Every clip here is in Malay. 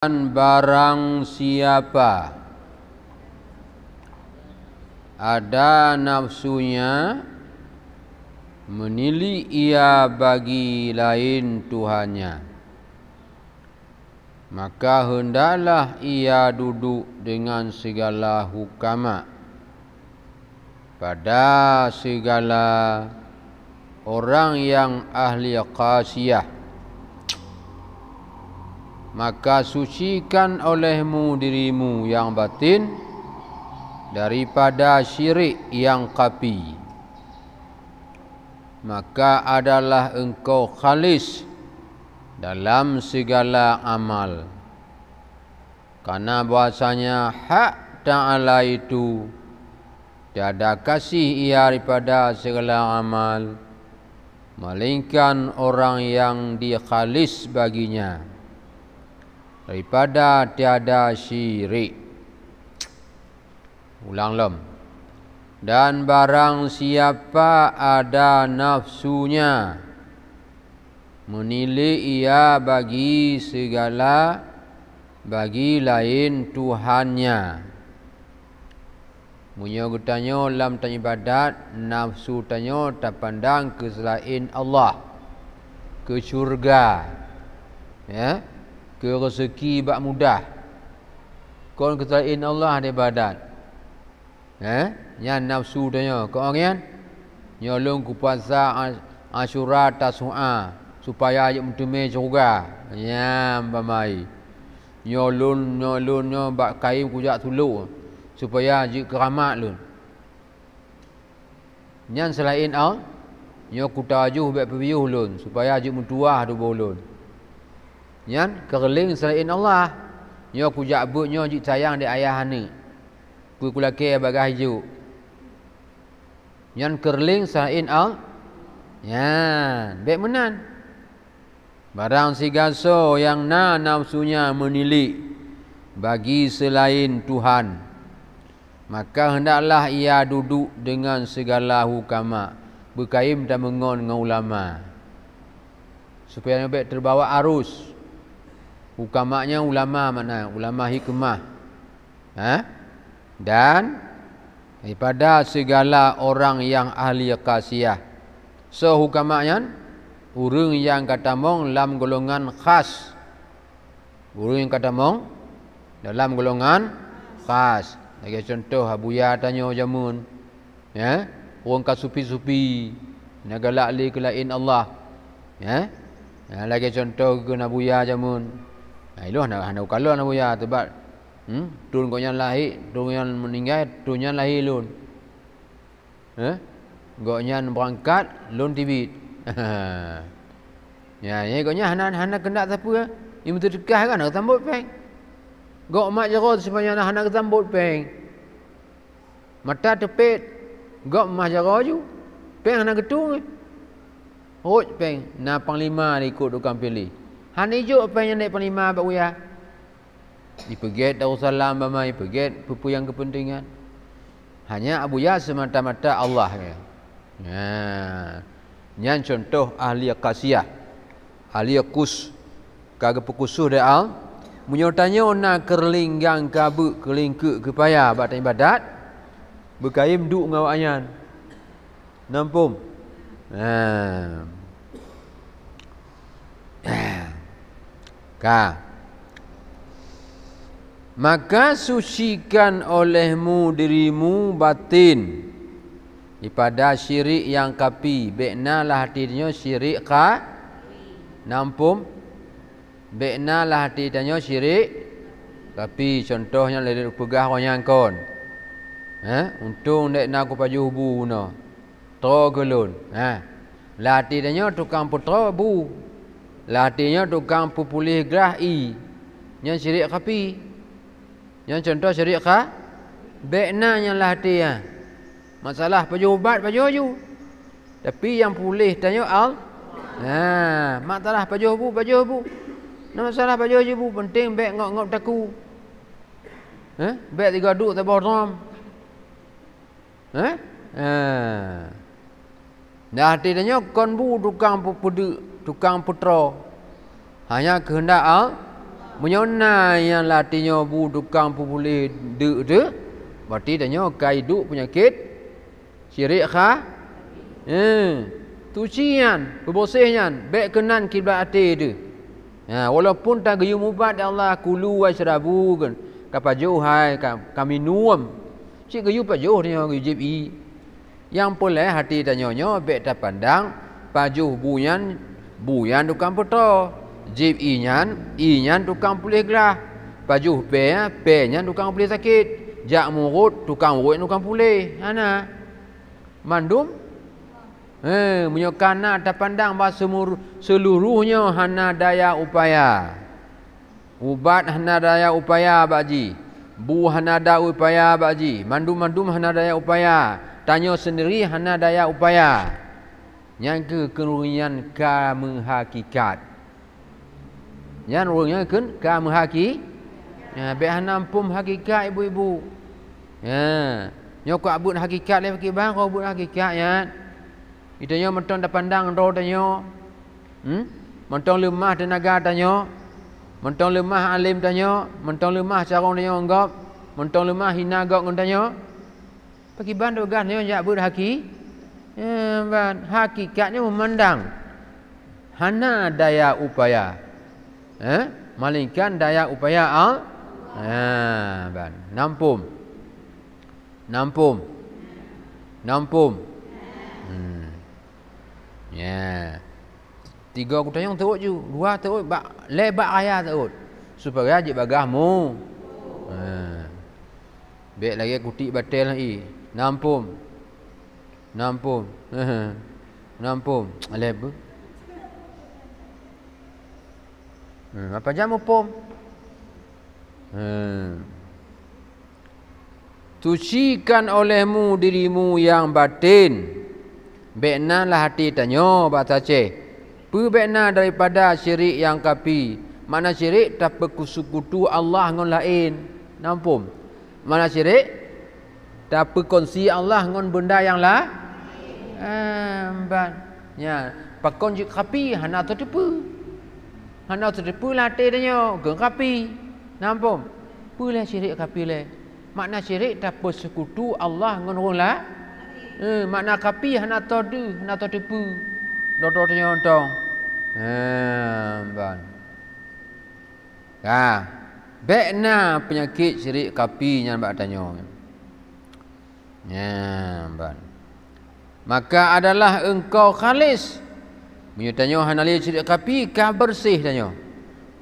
Barang siapa ada nafsunya menilai ia bagi lain Tuhannya, maka hendaklah ia duduk dengan segala hukama pada segala orang yang ahli qasiyah. Maka sucikan olehmu dirimu yang batin daripada syirik yang kapi, maka adalah engkau khalis dalam segala amal. Karena bahasanya hak Ta'ala itu tiada kasih ia daripada segala amal, melainkan orang yang dikhalis baginya daripada tiada syirik. Ulang lem. Dan barang siapa ada nafsunya menilai ia bagi segala bagi lain Tuhannya. Munyo getanyo lam tanya ibadat, nafsu tanyo tak pandang ke selain Allah, ke syurga, ya, ke rezeki bak mudah. Kon ke selain Allah ada ibadat, yang nafsu tanyo kau orang nyolong ku puasa Asyura Tasu'a supaya ajak mentume syurga, ya bamai nyolon nyo bak kaim kujak tulu supaya ajak keramat lun. Nyan selain Allah nyo ku tajuh bak pebiyuh lun supaya ajak mentuah du bolon. Nyan kereling selain Allah nyo ku jak but nyo ajak sayang de ayah ni ku kulake bagah hiju. Nyan kereling selain Allah, yan bek menan. Barang sigaso yang nafsunya menilik bagi selain Tuhan, maka hendaklah ia duduk dengan segala hukama, berkaim dan mengon dengan ulama, supaya lebih terbawa arus. Hukamanya ulama mana? Ulama hikmah, dan daripada segala orang yang ahli qasiyah. So hukamanya urang yang kata mong dalam golongan khas. Urang yang kata mong dalam golongan khas. Lagi contoh Abuya tanya jamun, ya, orang kasupi-supi nagalak li ke lain Allah, ya. Lagi contoh ke Abuya jamun. Iluh nak kalau Abuya sebab tun ko yang lahir, tun yang meninggal, tun yang lahir lun. Gok yang berangkat lun tibit. Ya, ni koknya hana kendak siapa ya? Ia mesti dekah kan nak sambut peng. Gok mak jarod supaya hana sambut peng. Mata tepet. Gok mak jarod ju. Peng hana ketung. Roj peng na panglima ikut tukang pilih. Han ijo peng yang naik panglima bak uya. Dipeget Darussalam bamai, peget pupu yang kepentingan. Hanya Abuya semata-mata Allah ya. Nyan contoh ahli qasiyah, ahli kus kagak pekusuh de al munyo tanyo na kerlinggang kabu kelingke kepaya bak ibadat berkaim duk ngau ayan nampum. Maka sucikan olehmu dirimu batin daripada syirik yang kapi. Bekna lah hatinya syirik ka nampum. Bekna lah hatinya syirik kapi. Contohnya lele pegah orang kon. Untung dek nak ku paju bu no. Tro gelun. Lah hatinya tukang putro bu. Lah hatinya tukang pupulih gerah i. Yang syirik kapi. Yang contoh syirik ka bekna yang lah hatinya. Masalah baju ubat baju aju. Tapi yang pulih tanya al. Masalah baju bu. Nah masalah baju aju bu penting bek ngok taku. Bek tiga duk tak borom. Dah hati tanya kon bu tukang putra. Hanya kehendak al Menyona yang latinya bu tukang boleh dek tu. Berarti tanya kai duk penyakit syirik kah? Tucian, bersihnya, baik kenan kiblat hati tu. Walaupun tak gayung ubat Allah kulu wa syrabu kan. Kapaju hai kami nuam. Cik gayung pajuh tanya gayub i. Yang boleh hati tanya baik tak pandang pajuh buyan tukang puto. Jib inyan tukang pulih gelah. Pajuh pe-nya tukang pulih sakit. Jak murut tukang pulih. Ana. Mandum menyokana tak pandang bahasa seluruhnya hana daya upaya. Ubat hana daya upaya baji. Bu hana daya upaya baji. Mandum hana daya upaya. Tanya sendiri hana daya upaya. Yang kerugian kamu hakikat. Yang rugian kamu baik hana pum hakikat ibu-ibu. Nyokak abut hakikat le pakai bang kau abut hakikat ya. Itanya mentong dah pandang ro tanya. Mentong lemah tenaga tanya. Mentong lemah alim tanya, mentong lemah carong tanya anggap, mentong lemah hina gak ngon tanya. Pakai ban do gan tanya jak abut haki. Ban hakikatnya memandang hana daya upaya. Malingkan daya upaya ban nampum. Ya. 3 aku tanya teruk je. 2 teruk lebak raya teruk. Supaya je bagahmu. Baik lagi kutik batal lagi. Nampum. Aleb. Apa jam upum? Sucikan olehmu dirimu yang batin. Beknalah hati tanya batace. Berbekna daripada syirik yang kapi. Mana syirik tak berkusukutu Allah ngon lain. Nampum. Mana syirik tak berkongsi Allah ngon benda yang ya, pakon je kapi hana tertipu. Hana tertipu lah hati tanya ke kapi. Nampum. Pula syirik kapi le. Makna syirik tak bersekutu Allah ngon orang lah. Makna kapi hana tertipu. Dodor tanya ontong. Bekna penyakit syirik kapi yang bak tanya. Maka adalah engkau khalis. Punya tanya hanali syirik kapi kah bersih tanya.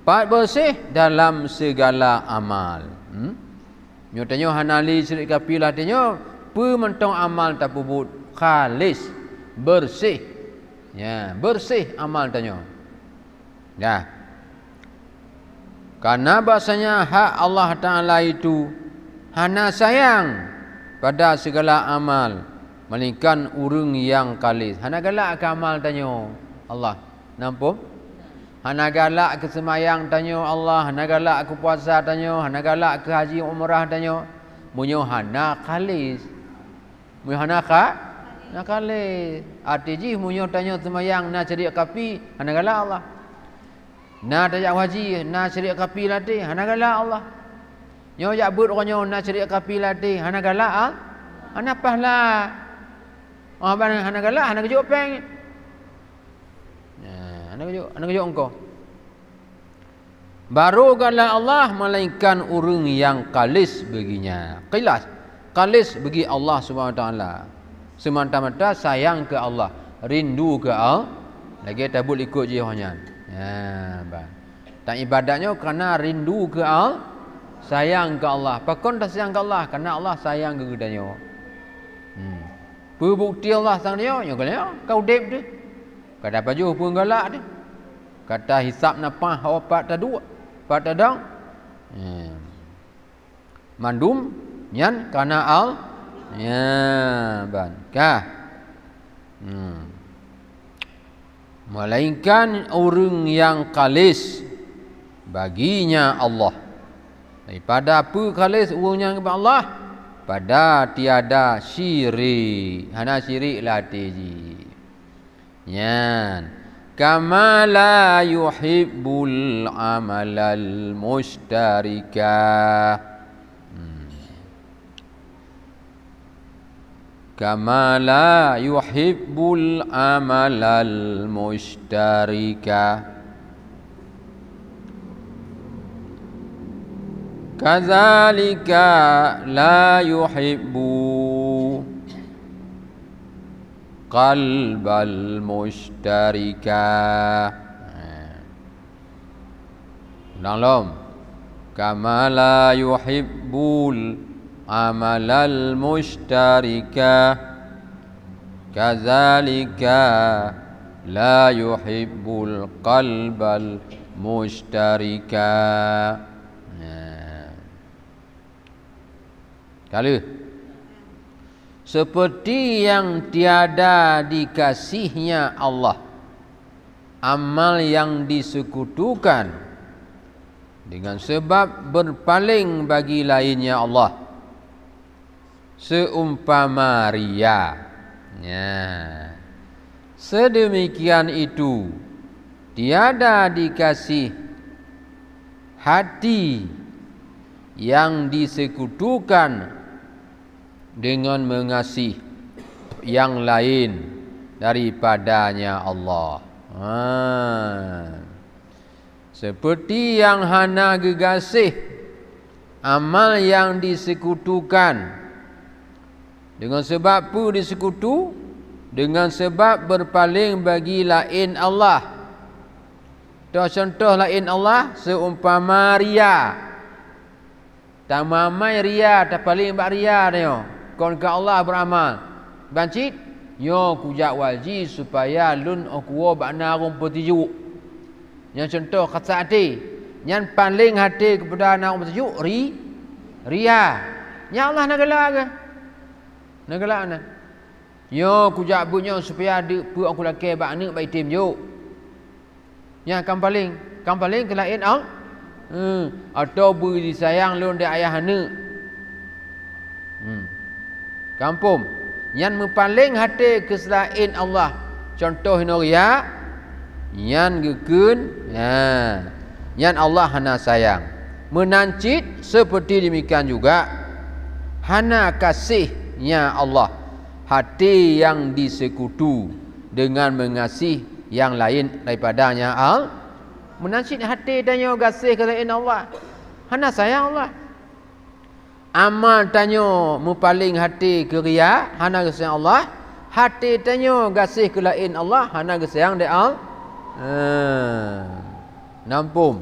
Pat bersih dalam segala amal. Punya tanya hanali syirik kapi lah tanya. Pementong amal tak pubut khalis bersih. Ya, bersih amal tanya. Ya. Karena bahasanya hak Allah Ta'ala itu hana sayang pada segala amal, melainkan urang yang kalis. Hana galak ke amal tanya Allah. Nampak? Hana galak ke semayang tanya Allah, hana galak ke puasa tanya, hana galak ke haji umrah tanya. Munyo hana kalis. Munyo hana nak kali arti munyo tanya semayang na cari kapi hana galak Allah. Na tajak haji na cari kapi latih hana galak Allah. Nyo jak but orangnya na cari kapi latih hana galak hana pahla. Ban hana galak hana kejuk peng. Hana kejuk engkau. Baru galak Allah melainkan urang yang kalis baginya. Kalis bagi Allah Subhanahu Wa Taala. Semata-mata sayang ke Allah, rindu ke Allah. Lagi tabut ikut jihanya. Tak ibadahnya kerana rindu ke Allah, sayang ke Allah. Pakon tak sayang ke Allah kerana Allah sayang ke gedanya. Berbukti Allah sang dia, kau dep tu. Kata baju pun galak tu. Kata hisap napah opat tadu, pat tadang. Mandum nyan kerana Allah. Ya, melainkan orang yang kalis baginya Allah. Daripada apa kalis orang yang kepada Allah? Pada tiada syirik. Hana syirik lah tiji. Yan. kama la yuhibbul amalal mushtarika. Kama la yuhibbul amalal mushtarika. Kadzalika la yuhibbu qalbal mushtarika. Ulang. Kama la yuhibbul amalal mushtarika. Kadzalika la yuhibbul qalbal mushtarika. Kalau seperti yang tiada dikasihnya Allah, amal yang disekutukan dengan sebab berpaling bagi lainnya Allah, seumpama riya. Sedemikian itu tiada dikasih hati yang disekutukan dengan mengasihi yang lain daripadanya Allah. Seperti yang hana gegasih amal yang disekutukan dengan sebab apa disekutu? Dengan sebab berpaling bagi lain Allah. Contoh lain Allah seumpama riya. Tamamai riya, tak paling bak riya dia. Kon ke Allah beramal. Bancit, nyo kujak waji supaya lun okuo bakna rumput tiju. Yang contoh kata hati. Yang paling hati kepada anak rumput tiju, riya. Ya Allah nak gelak ke? Nak gelak nak. Nyo kujak bunyo supaya ada pu aku laki bakna baik tim juk. Yang kan paling ke lain Allah. Atau beri sayang lun dia ayah anak. Kampung yang mempaling hati ke selain Allah. Contoh riya, yang gekun, yang Allah hana sayang. Menancit seperti demikian juga hana kasihnya Allah, hati yang disekutu dengan mengasihi yang lain daripadanya Allah. Menancit hati tanya kasih ke selain Allah, hana sayang Allah. Amal tanya mempaling hati ke riya, hana kesayang Allah. Hati tanya kasih ke lain Allah, hana kesayang dia Allah. Nampum.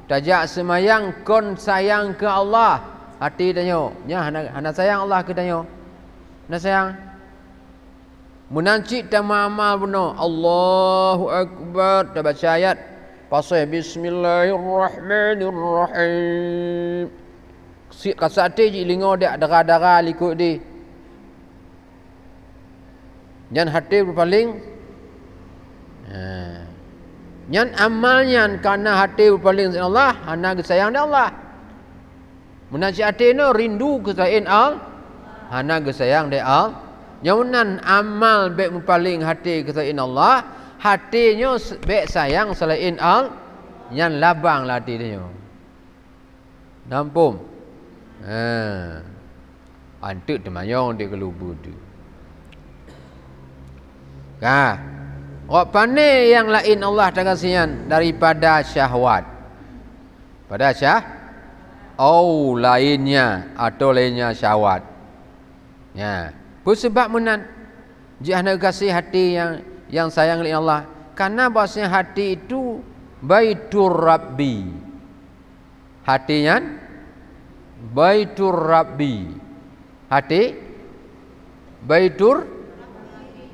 Tajak semayang kon sayang ke Allah. Hati tanya, nya hana sayang Allah ke tanya. Hana sayang. Menancit tama amal benar. Allahu Akbar. Dah baca ayat. Pasal Bismillahirrahmanirrahim. Kasate je lingo dia darah-darah likut dia. Yang hati berpaling. Yang amalnya karena hati berpaling dengan Allah, hana kesayang dia Allah. Menaci hati no rindu kesayang Allah, hana kesayang dia Allah. Yang nan amal baik berpaling hati kesayang Allah, hatinya baik sayang selain Allah, yang labang lah hati dia. Nampum. Antuk temayong dia kelubu tu. Orang pandai yang lain Allah tak kasihan daripada syahwat. Pada lainnya atau lainnya syahwat. Apa sebab menan? Jika nak kasih hati yang sayang oleh Allah. Karena bahasanya hati itu Baitur Rabbi. Hatinya Baitur Rabbi. Hati Baitur.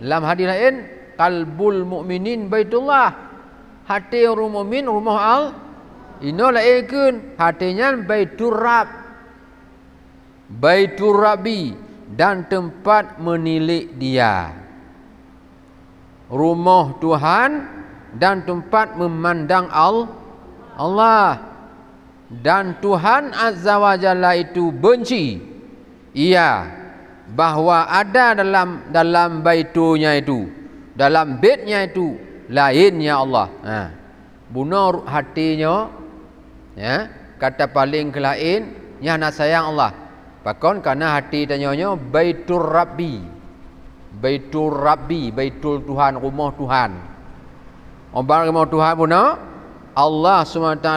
Dalam hadis lain qalbul mukminin baitullah. Hati orang mukmin rumah Allah. Ino lain hatinya Baitur Rabb. Baitur Rabbi dan tempat menilik dia. Rumah Tuhan dan tempat memandang Allah. Dan Tuhan Azza wa Jalla itu benci bahawa ada dalam baitunya itu, dalam bednya itu lainnya Allah. Bunuh hatinya, ya, kata paling ke lain, nya nak sayang Allah. Pakon karena hati tanyanya Baitur Rabbi. Baitur Rabbi, Baitul Tuhan, rumah Tuhan. Orang rumah Tuhan bunuh Allah SWT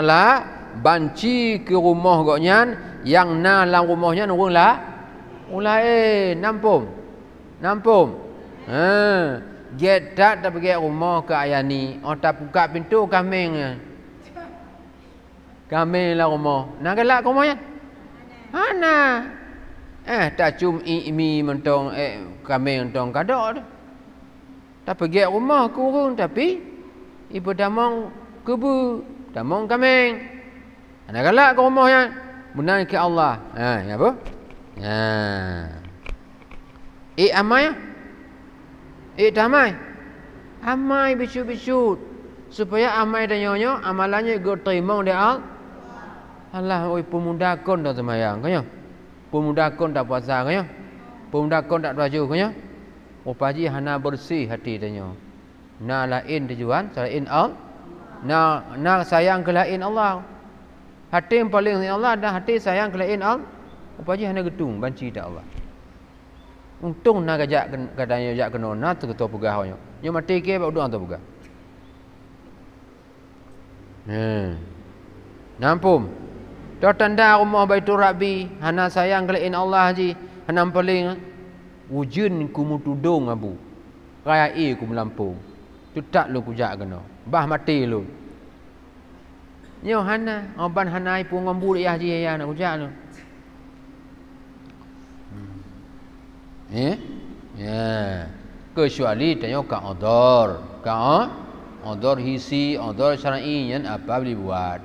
banci ke rumah goknya yang na dalam rumahnya nurung lah. Nampum. Get tak pergi rumah ke ayah ni. Orang tak buka pintu kambing. Kambing lah rumah. Nak gelak rumahnya? Mana? Tak cium mi mentong kambing mentong kadok tu. Tak pergi rumah kurung tapi ibu damang kubu, damang kambing. Nak gelak ke rumahnya? Benar ke Allah. Ya apa? Amai. Damai. Amai bisu-bisu. Supaya amai dan nyonya amalannya go terima dia Allah. Oi pemuda kon dah semayang kanya. Pemuda kon tak puasa kanya. Pemuda kon tak baju kanya. Upaji hana bersih hati tanya. Na lain tujuan selain Allah. Na sayang ke lain Allah. Hati yang paling Allah dan hati sayang ke lain Allah. Upaji hana gedung banci tak Allah. Untung nak ajak katanya ajak kena na tu ketua pegahnya. Nya mati ke bak udang tu pegah. Nampum. Dah tanda rumah Baitur Rabbi, hana sayang ke lain Allah haji, hana paling wujun ku mutudung abu. Raya ku melampung. Tu tak lu ku jak kena. Bah mati lu. Nyo hana, oban hanai pun ngambu dia haji ya nak ku jak lu. Ya. Kecuali tanya ka odor hisi, odor syar'i yang apa boleh buat.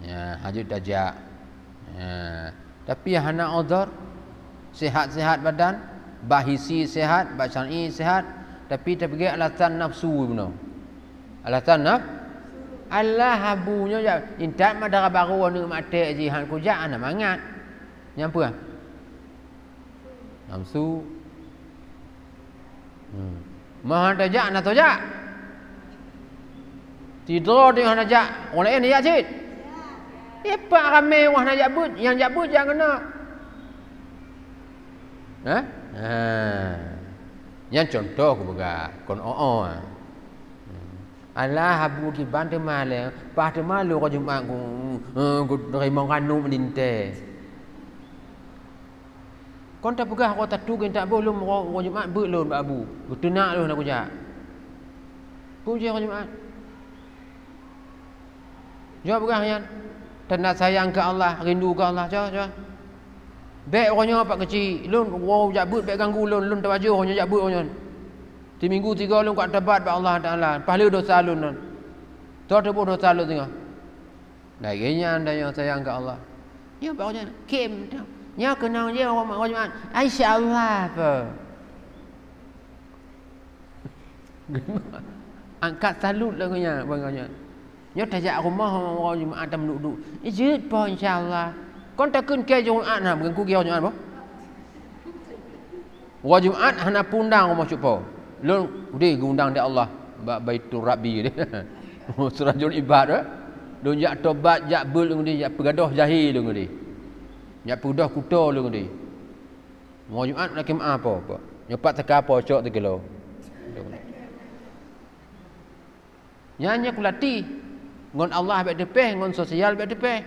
Ya, hajut dajak. Ya. Tapi hana odor sihat-sihat badan, bahisi sihat, bah syar'i sihat, tapi terpergi alasan nafsu benar. Alasan nafsu. Allah habunya ya, intak madara baru anu mate jihan kujak ana mangat. Nyampu ah? Nafsu. Mahan tajak nak tajak. Tidur dia nak tajak. Orang lain dia cit. Apa ramai wah nak jabut, yang jabut jangan kena. Yang contoh aku bega, kon Allah habu ki ban tema le, pa tema lu ko Jumaat ku terima kanu melinte. Kon tak pegah ko tatu kan tak boleh ko Jumaat belum abu. Betunak lu nak ku jak. Puji ko Jumaat. Jawab pegah yan. Tanda sayang ke Allah, rindu ke Allah. Jawab. Baik orangnya pak kecil, lun wow jabut baik ganggu lun terwajur orangnya jabut orangnya. Di minggu 3 lun kat tabat ba Allah Taala. Pahala dosa lun. Tu dosa lun tengah. Laganya anda yang sayang ke Allah. Ya pak orangnya kem tu. Nya kenal dia orang Jumaat. Insya-Allah apa. Angkat salut laganya banganya. Nya tajak rumah orang Jumaat tam duduk. Ijit pa insya-Allah. Kon takun ke Jumaat nah bukan ku ke Jumaat apa? Orang Jumaat hana pundang rumah cupo. Lun udah undang dia Allah Baitur Rabbi dia. Surajul ibad Lun jak tobat jak bul ngudi jak pegadah jahil ngudi. Jak pegadah kuta ngudi. Mau Jumaat nak kem apa? Nyopat teka apa cok 3 kilo. Nyanya kulati ngon Allah baik depeh ngon sosial baik depeh.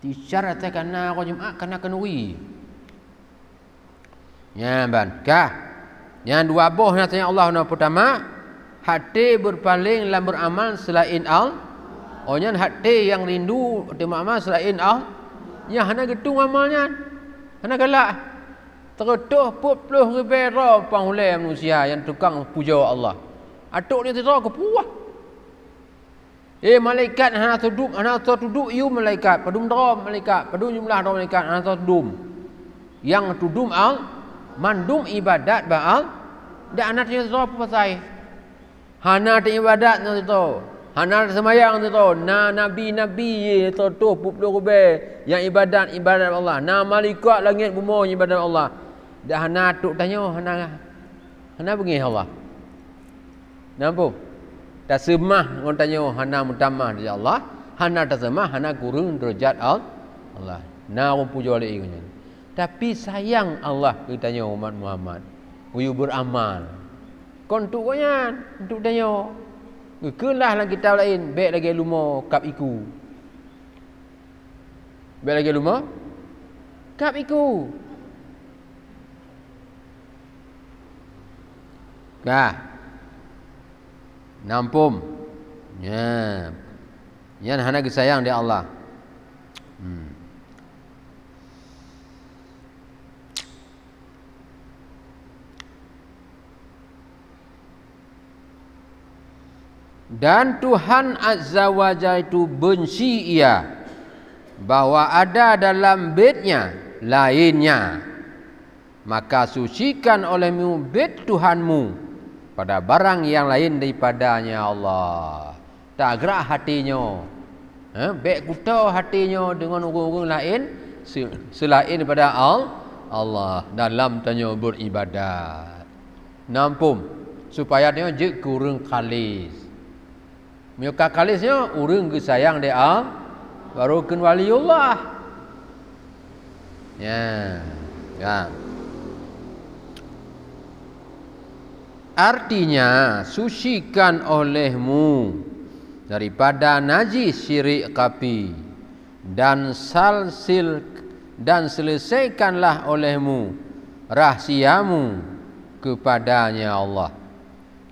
Tisyarat kana ko Jumaat kana kenui. Ya ban. Yang dua boh nak tanya Allah nak pertama, hati berpaling dalam beramal selain Allah. Orangnya hati yang rindu beramal selain Allah. Yang hana gedung amalnya. Hana galak. Terutuh 40 ribu penghulai manusia yang tukang puja Allah. Atuk ni tidak kepuah. Malaikat hana tuduk you malaikat, padum dara malaikat, padum jumlah dara malaikat hana tudum. Yang tudum Allah mandum ibadat ba'al dak anaknya tu apa pasal hana te ibadat tu hana semayang tu nabi tu 40 yang ibadat Allah na malaikat langit bumi ibadat Allah Dah hana tuk tanya hana bengi Allah. Nampu? Tak semah ngon tanya hana mutamah di Allah, hana tak semah hana kurang derajat Allah. Na puja oleh ianya. Tapi sayang Allah kita tanya umat Muhammad. Uyu beramal. Kon tuk koyan, tuk tanya. Kelah lah kita lain, baik lagi lumo kap iku. Baik lagi lumo kap iku. Nah, nampum. Ya. Yan hana kesayang dia Allah. Dan Tuhan Azza wa Jalla itu benci ia bahwa ada dalam bednya lainnya, maka sucikan olehmu bed Tuhanmu pada barang yang lain daripadanya Allah. Tak gerak hatinya, bed kuta hatinya dengan orang-orang lain selain daripada Allah dalam tanya beribadat. Nampum supaya dia je kurang kalis. Muka kalisnya urang ke sayang dia baru ken waliullah. Ya. Artinya sucikan olehmu daripada najis syirik kapi dan selesaikanlah olehmu rahsiamu kepadanya Allah.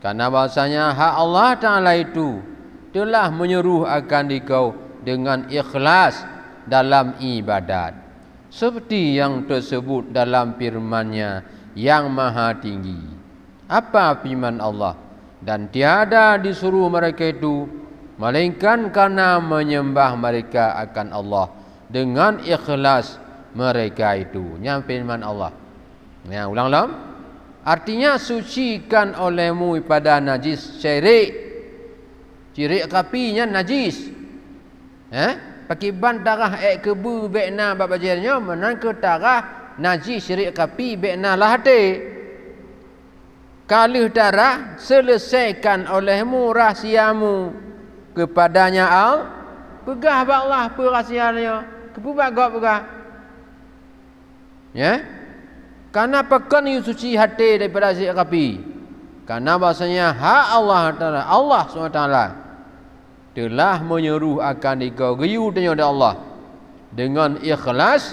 Karena bahasanya hak Allah Ta'ala itu telah menyuruh akan dikau dengan ikhlas dalam ibadat, seperti yang tersebut dalam firman-Nya yang maha tinggi. Apa firman Allah? Dan tiada disuruh mereka itu melainkan karena menyembah mereka akan Allah dengan ikhlas mereka itu. Yang firman Allah. Ya, ulang-ulang. Artinya sucikan olehmu pada najis syirik. Syirik kapinya najis. Pakai ban darah kebu bekna bab bajarnya menang ke darah najis syirik kapi bekna lahate. Kalih darah selesaikan olehmu rahsiamu kepadanya pegah bak Allah perahsianya kebubat gak pegah. Ya. Karena pekan you suci hati daripada syirik kapi. Karena bahasanya hak Allah Ta'ala, Allah SWT telah menyuruh akan dikau geyu dengan Allah dengan ikhlas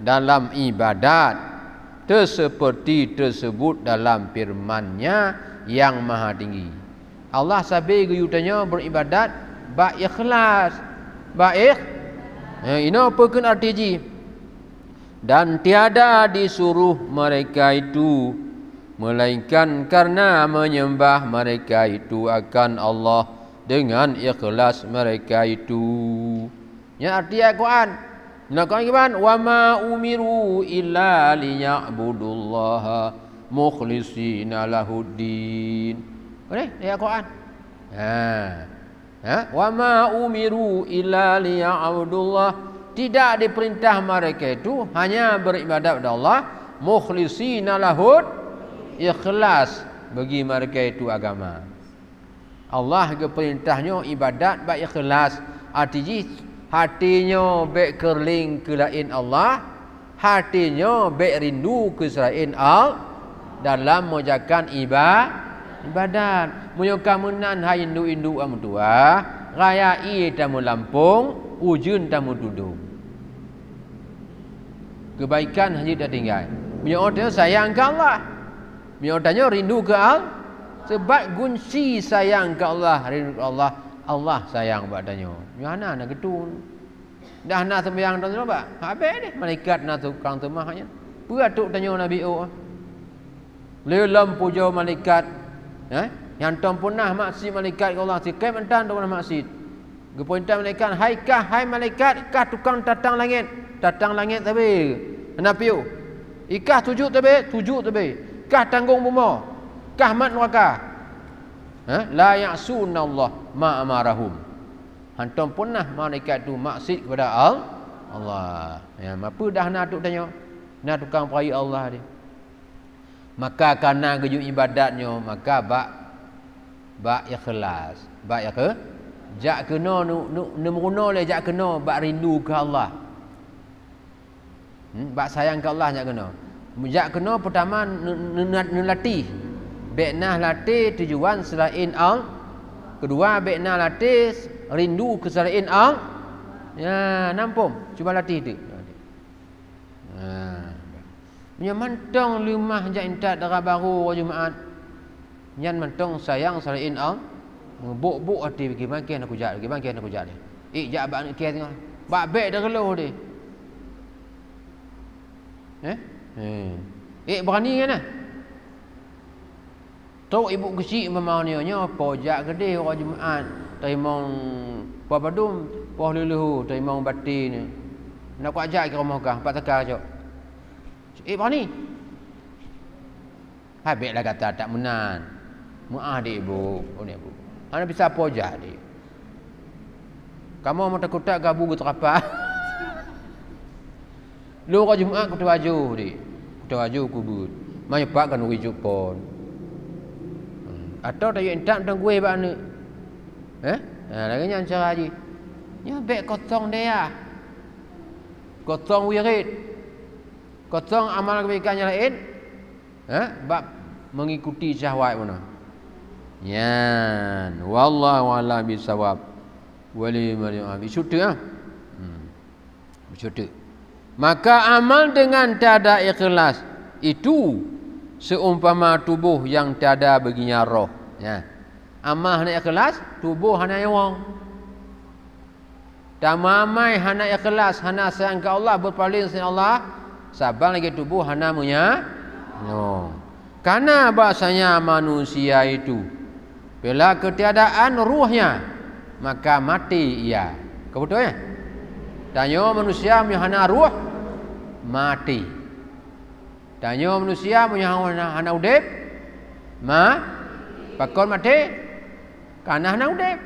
dalam ibadat seperti tersebut dalam firman-Nya yang maha tinggi. Allah sabi geyu tanya beribadat ba ikhlas baik. Ini apa kan arti dan tiada disuruh mereka itu melainkan karena menyembah mereka itu akan Allah dengan ikhlas mereka itu. Ya arti Al-Quran. Al-Quran gimana? Wa ma umiru illa liya'budullaha mukhlishina lahuddin. Boleh? Ayat Al-Quran. Wa ma umiru illa liya'budullah. Tidak diperintah mereka itu hanya beribadat kepada Allah mukhlishina lahud, ikhlas bagi mereka itu agama. Allah ke perintahnya ibadat baik ikhlas. Artinya hatinya baik kerling ke lain Allah, hatinya baik rindu ke selain Allah dalam menjalankan ibadat. Menyuka menan hai indu amu tua, raya i tamu Lampung, ujun tamu duduk. Kebaikan hanya dah tinggal. Menyuka sayang ke Allah. Menyuka rindu ke Allah. Sebab gunci sayang ke Allah, rindu ke Allah, Allah sayang padanya. Mana nak getun? Dah nak sembahyang dan apa? Habis ni malaikat nak tukang temahnya. Beratuk tanya Nabi lelam puja malaikat. Yang tuan punah maksud malaikat ke Allah. Sikai mentan tuan maksud. Gepointan malaikat, hai malaikat, kah tukang tatang langit. Tatang langit tabi. Kenapa you? Ikah tujuh tabi. Kah tanggung buma. Kah mat neraka. La ya'suna Allah ma amarahum. Hantam punah malaikat tu maksud kepada Allah. Ya, apa dah nak tuk tanya? Nak tukang peraya Allah dia. Maka karena gejuk ibadatnya, maka bak ikhlas. Bak ya ke? Jak kena nu meruno le jak kena bak rindu ke Allah. Bak sayang ke Allah jak kena. Jak kena pertama nu latih. Bekna latih tujuan selain Allah. Kedua bekna latih rindu ke selain Allah. Ya, nampung. Cuba latih tu. Punya mantong lumah jak intat darah baru Jumaat. Nyan mantong sayang selain Allah. Buk-buk hati pergi makin aku jak, pergi makin aku jak dia. Jak abang nak kira tengok. Bak bek dah keluh dia. Berani kan ah? Tok ibu kecil memaunya pojak gede orang Jumaat. Taimong puah padum, puah luluh, taimong batin. Nak ku ajak ke rumah kah, 4 tekar jok. Berani. Habislah kata tak menan. Muah dik ibu, ni ibu. Ana bisa pojak dik. Kamu mau takut tak gabu ke terapa? Lu orang Jumaat ku baju dik. Ku baju kubut. Mai pak kan wi jupon. Atau tak entak tang gue ba ni. Lagi nya cara haji. Nya bek kosong dia. Kosong wirid. Kosong amal kebaikan yang lain. Bab mengikuti syahwat mana. Yan, wallahu a'lam bisawab. Wali mari syukur syukur. Maka amal dengan tiada ikhlas itu seumpama tubuh yang tiada baginya roh. Ya. Amal hana ikhlas, tubuh hana wong. Tamamai hana ikhlas, hana sayang ke Allah, berpaling sayang Allah, sabar lagi tubuh hana punya. No. Karena bahasanya manusia itu bila ketiadaan ruhnya maka mati ia. Kau betul ya? Tanya manusia punya hana ruh mati. Tanya manusia punya hana udip pakon mati karena hana udip.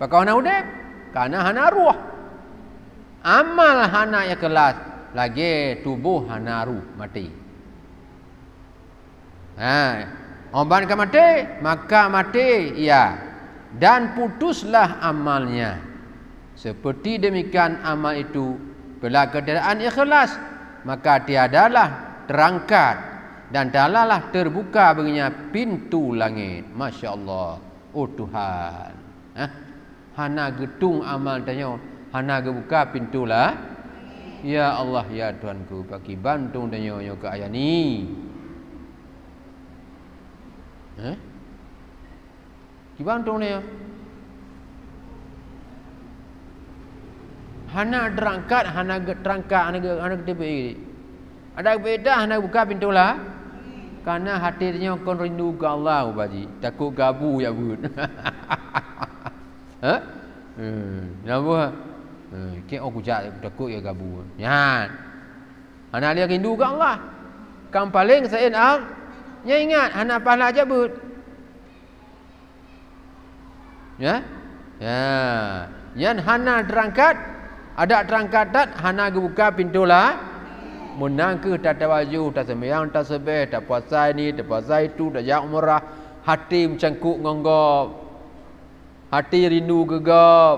Pakon hana udip karena hana ruh. Amal hana ikhlas lagi tubuh hana ruh mati. Obat ke mati, maka mati ia dan putuslah amalnya. Seperti demikian amal itu bila ketiadaan ikhlas maka tiadalah terangkat dan tidaklah terbuka baginya pintu langit. Masya Allah. Oh Tuhan. Hana getung amal tanya, hana gebuka pintu lah. Ya Allah ya Tuhanku, bagi bantung tanya ke ayat ni. Kibantung dia. Hana terangkat, hana terangkat, hana ketepi. Ada beda hana buka pintu lah. Karena hatinya kon rindu ke Allah baji. Takut gabu ya bud. Kenapa? Kek aku jak takut ya gabu. Yan. Hana dia rindu ke Allah. Kam paling sain al. Nya ingat hana pahala aja bud. Ya. Yan hana terangkat, ada terangkat dat hana buka pintu lah. Menang ke tak tawaju, tak sembahyang, tak sebeh, tak puasa ini, tak puasa itu, tak jak umrah, hati mencangkuk ngonggop. Hati rindu gegap.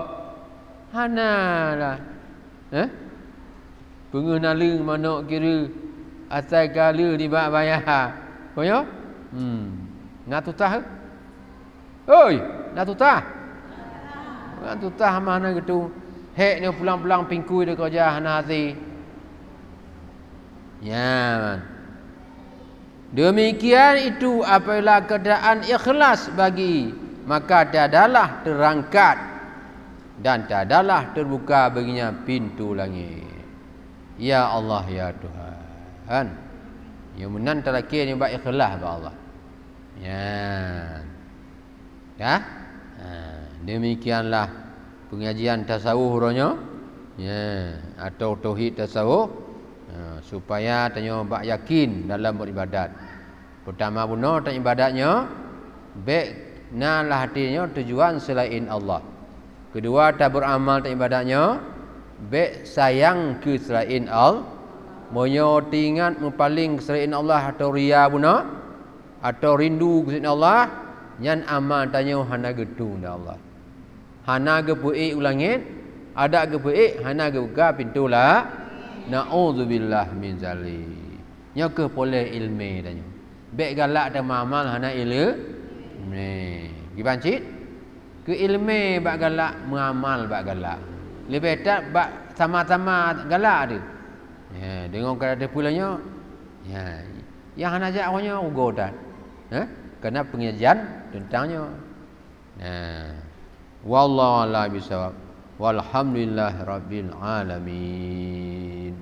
Hana lah. Pengen nalung mana kira asal kala di bak bayar. Kau ya? Nak tutah? Oi, nak tutah? Nak tutah mana gitu? Hek ni pulang-pulang pingkui dia kerja hana hati. Ya. Demikian itu apabila keadaan ikhlas bagi maka tiadalah terangkat dan tiadalah terbuka baginya pintu langit. Ya Allah ya Tuhan. Yang menan terakhir ni buat ikhlas kepada Allah. Ya. Demikianlah pengajian tasawuf ronya. Ya, atau tauhid tasawuf supaya tanya bak yakin dalam beribadat. Pertama guna tak ibadatnya baik nalah hatinya tujuan selain Allah. Kedua tak beramal tak ibadatnya baik sayang ke selain Allah. Moyo tingat mempaling selain Allah atau ria buna atau rindu kepada Allah, nyan amal tanya hana gedung dah Allah. Hana ge puik ulangit, ada ge puik hana ge buka pintu lah. Naudzubillah min zalik. Nya ke boleh ilmu tanya. Bek galak dah amal hana ilmu. Gibancit ke ilmu bak galak mengamal bak galak. Lebih tak bak sama-sama galak dia. Ya, dengan kada pulanya. Ya, yang hana ajak awaknya ugo dah. Karena pengajian tentangnya. Nah, wallahu a'lam bishawab. Walhamdulillah rabbil alamin.